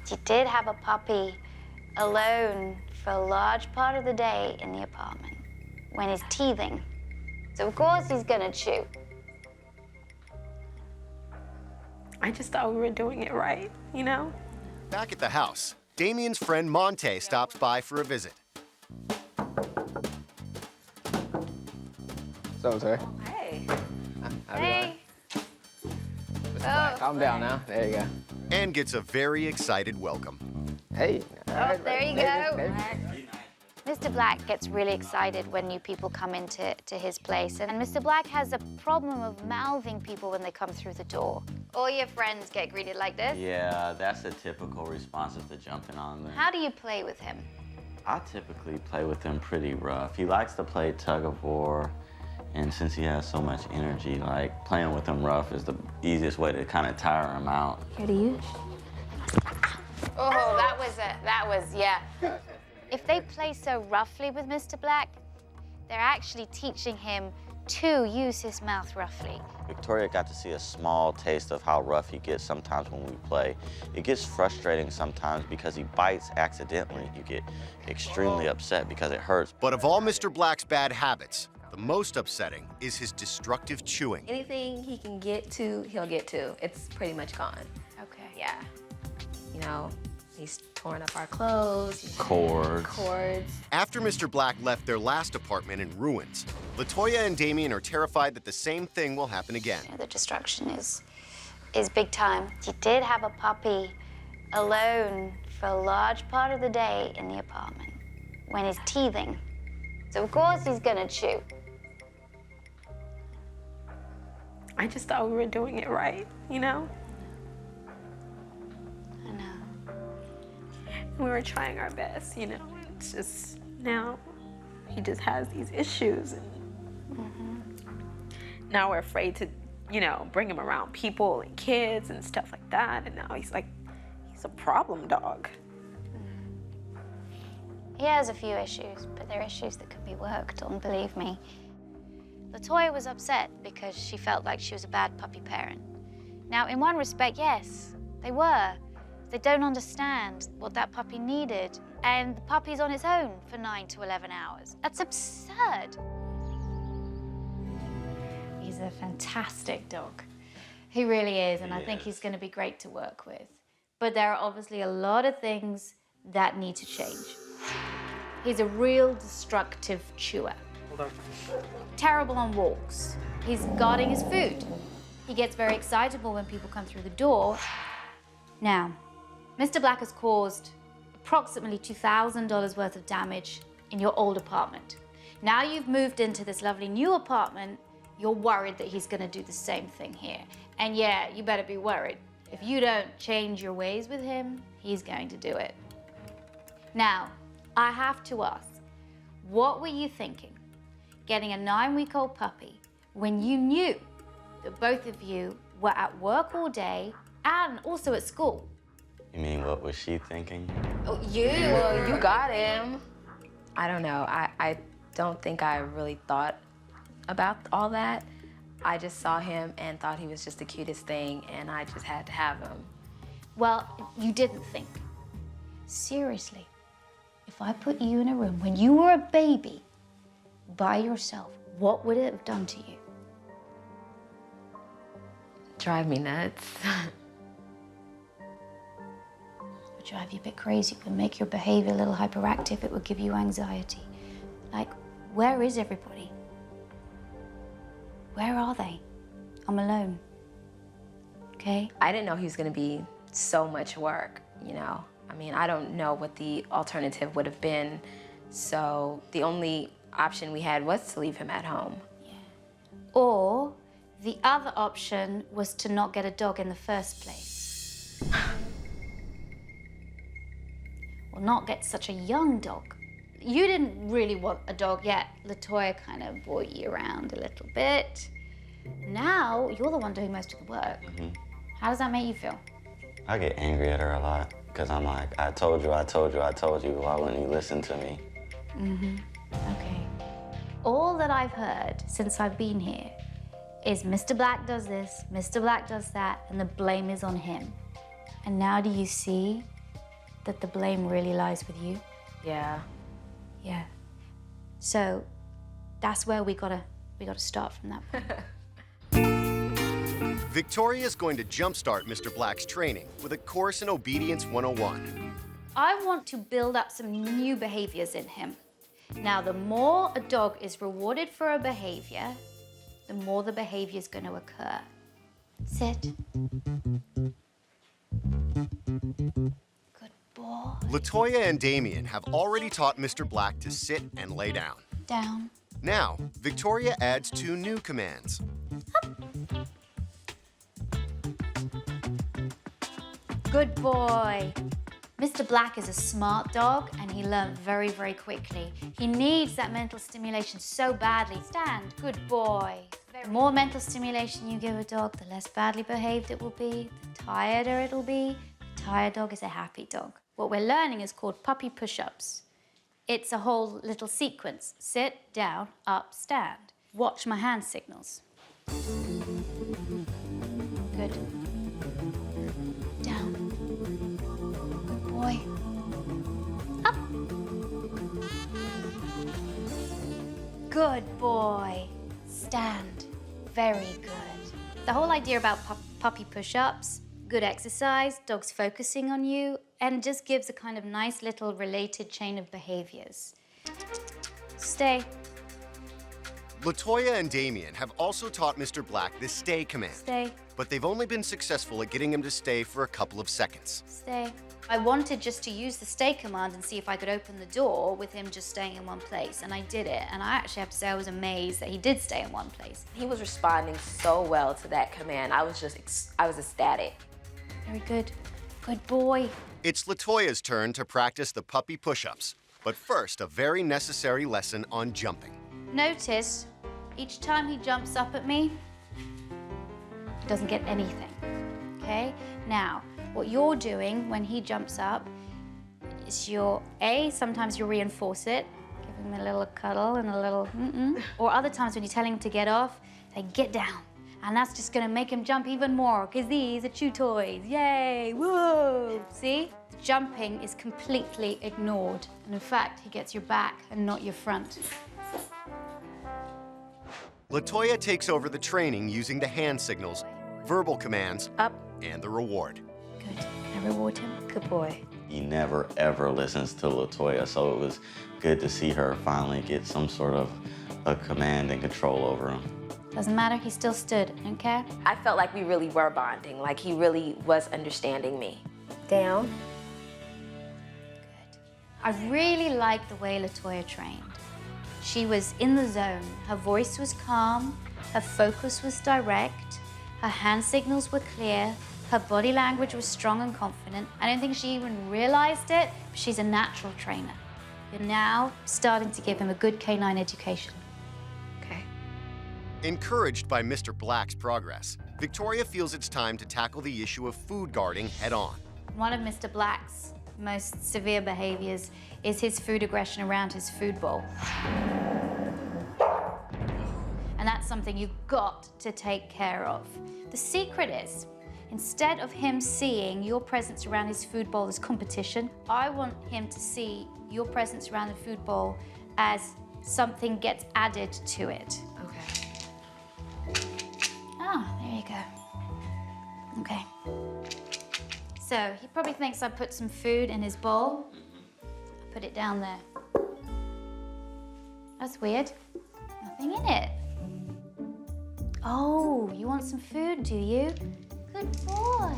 He did have a puppy alone for a large part of the day in the apartment when he's teething. So of course he's gonna chew. I just thought we were doing it right, you know? Back at the house, Damien's friend Monte stops by for a visit. So, sir. Hey. How's it Hey. going? Calm down now. There you go. And gets a very excited welcome. Hey. Oh, there you go. Mr. Black gets really excited when new people come into his place, and Mr. Black has a problem of mouthing people when they come through the door. All your friends get greeted like this? Yeah, that's a typical response to jumping on them. How do you play with him? I typically play with him pretty rough. He likes to play tug of war, and since he has so much energy, like playing with him rough is the easiest way to kind of tire him out. Here to you. Oh, that was, yeah. If they play so roughly with Mr. Black, they're actually teaching him to use his mouth roughly. Victoria got to see a small taste of how rough he gets sometimes when we play. It gets frustrating sometimes because he bites accidentally. You get extremely upset because it hurts. But of all Mr. Black's bad habits, the most upsetting is his destructive chewing. Anything he can get to, he'll get to. It's pretty much gone. Okay. Yeah. You know, he's torn up our clothes. Cords. After Mr. Black left their last apartment in ruins, LaToya and Damien are terrified that the same thing will happen again. You know, the destruction is big time. He did have a puppy alone for a large part of the day in the apartment when he's teething. So of course he's gonna chew. I just thought we were doing it right, you know? I know. We were trying our best, you know? It's just now he just has these issues. And now we're afraid to, you know, bring him around people and kids and stuff like that. And now he's a problem dog. He has a few issues, but they're issues that can be worked on, believe me. LaToya was upset because she felt like she was a bad puppy parent. Now, in one respect, yes, they were. They don't understand what that puppy needed, and the puppy's on its own for 9 to 11 hours. That's absurd. He's a fantastic dog. He really is, and I think he's going to be great to work with. But there are obviously a lot of things that need to change. He's a real destructive chewer. Hold on. Terrible on walks. He's guarding his food. He gets very excitable when people come through the door. Now, Mr. Black has caused approximately $2,000 worth of damage in your old apartment. Now you've moved into this lovely new apartment, you're worried that he's gonna do the same thing here. And yeah, you better be worried. If you don't change your ways with him, he's going to do it. Now, I have to ask, what were you thinking getting a 9-week-old puppy when you knew that both of you were at work all day and also at school? You mean, what was she thinking? Oh, well, you got him. I don't know. I don't think I really thought about all that. I just saw him and thought he was just the cutest thing, and I just had to have him. Well, you didn't think. Seriously, if I put you in a room when you were a baby by yourself, what would it have done to you? Drive me nuts. It would drive you a bit crazy. It would make your behavior a little hyperactive. It would give you anxiety. Like, where is everybody? Where are they? I'm alone. Okay? I didn't know he was gonna be so much work, you know? I mean, I don't know what the alternative would have been, so the only option we had was to leave him at home. Yeah. Or the other option was to not get a dog in the first place. Or not get such a young dog. You didn't really want a dog yet. LaToya kind of brought you around a little bit. Now, you're the one doing most of the work. How does that make you feel? I get angry at her a lot because I'm like, I told you. Why wouldn't you listen to me? Okay. All that I've heard since I've been here is Mr. Black does this, Mr. Black does that, and the blame is on him. And now do you see that the blame really lies with you? Yeah. Yeah. So that's where we gotta start from that point. Victoria is going to jumpstart Mr. Black's training with a course in Obedience 101. I want to build up some new behaviors in him. Now, the more a dog is rewarded for a behavior, the more the behavior is going to occur. Sit. Good boy. Latoya and Damien have already taught Mr. Black to sit and lay down. Down. Now, Victoria adds 2 new commands. Good boy. Mr. Black is a smart dog and he learned very, very quickly. He needs that mental stimulation so badly. Stand, good boy. The more mental stimulation you give a dog, the less badly behaved it will be, the tireder it'll be. A tired dog is a happy dog. What we're learning is called puppy push-ups. It's a whole little sequence. Sit, down, up, stand. Watch my hand signals. Good. Down. Good boy. Up. Good boy. Stand. Very good. The whole idea about puppy push-ups, good exercise, dogs focusing on you, and just gives a kind of nice little related chain of behaviors. Stay. Latoya and Damien have also taught Mr. Black the stay command. Stay. But they've only been successful at getting him to stay for a couple of seconds. Stay. I wanted just to use the stay command and see if I could open the door with him just staying in one place, and I did it. And I actually have to say I was amazed that he did stay in one place. He was responding so well to that command. I was ecstatic. Very good. Good boy. It's Latoya's turn to practice the puppy push-ups. But first, a very necessary lesson on jumping. Notice, each time he jumps up at me, he doesn't get anything, okay? Now, what you're doing when he jumps up is sometimes you reinforce it, give him a little cuddle and a little or other times when you tell him to get off, say, get down. And that's just gonna make him jump even more, because these are chew toys, yay, whoa! See? The jumping is completely ignored. And in fact, he gets your back and not your front. Latoya takes over the training using the hand signals, verbal commands, Up. and the reward. Good, can I reward him? Good boy. He never, ever listens to Latoya, so it was good to see her finally get some sort of a command and control over him. Doesn't matter, he still stood, don't care? I felt like we really were bonding, like he really was understanding me. Down. Good. I really liked the way Latoya trained. She was in the zone. Her voice was calm, her focus was direct, her hand signals were clear, her body language was strong and confident. I don't think she even realized it, but she's a natural trainer. You're now starting to give him a good canine education. Okay. Encouraged by Mr. Black's progress, Victoria feels it's time to tackle the issue of food guarding head-on. One of Mr. Black's most severe behaviors is his food aggression around his food bowl. And that's something you've got to take care of. The secret is, instead of him seeing your presence around his food bowl as competition, I want him to see your presence around the food bowl as something gets added to it. Okay. Ah, there you go. Okay. So he probably thinks I put some food in his bowl. I put it down there. That's weird. Nothing in it. Oh, you want some food, do you? Good boy.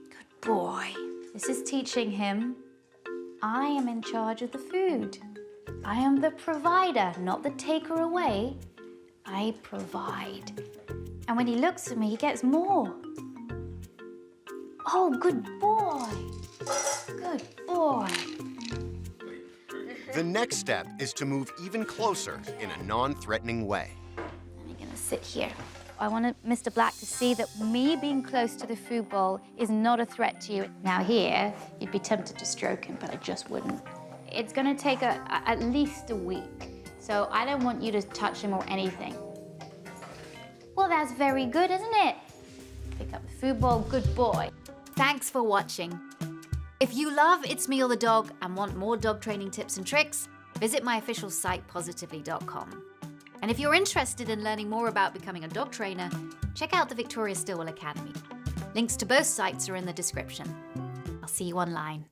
Good boy. This is teaching him I am in charge of the food. I am the provider, not the taker away. I provide. And when he looks at me, he gets more. Oh, good boy. Good boy. The next step is to move even closer in a non-threatening way. I'm gonna sit here. I want Mr. Black to see that me being close to the food bowl is not a threat to you. Now here, you'd be tempted to stroke him, but I just wouldn't. It's gonna take at least a week. So so I don't want you to touch him or anything. Well, that's very good, isn't it? Pick up the food bowl, good boy. Thanks for watching. If you love It's Me or the Dog and want more dog training tips and tricks, visit my official site, positively.com. And if you're interested in learning more about becoming a dog trainer, check out the Victoria Stilwell Academy. Links to both sites are in the description. I'll see you online.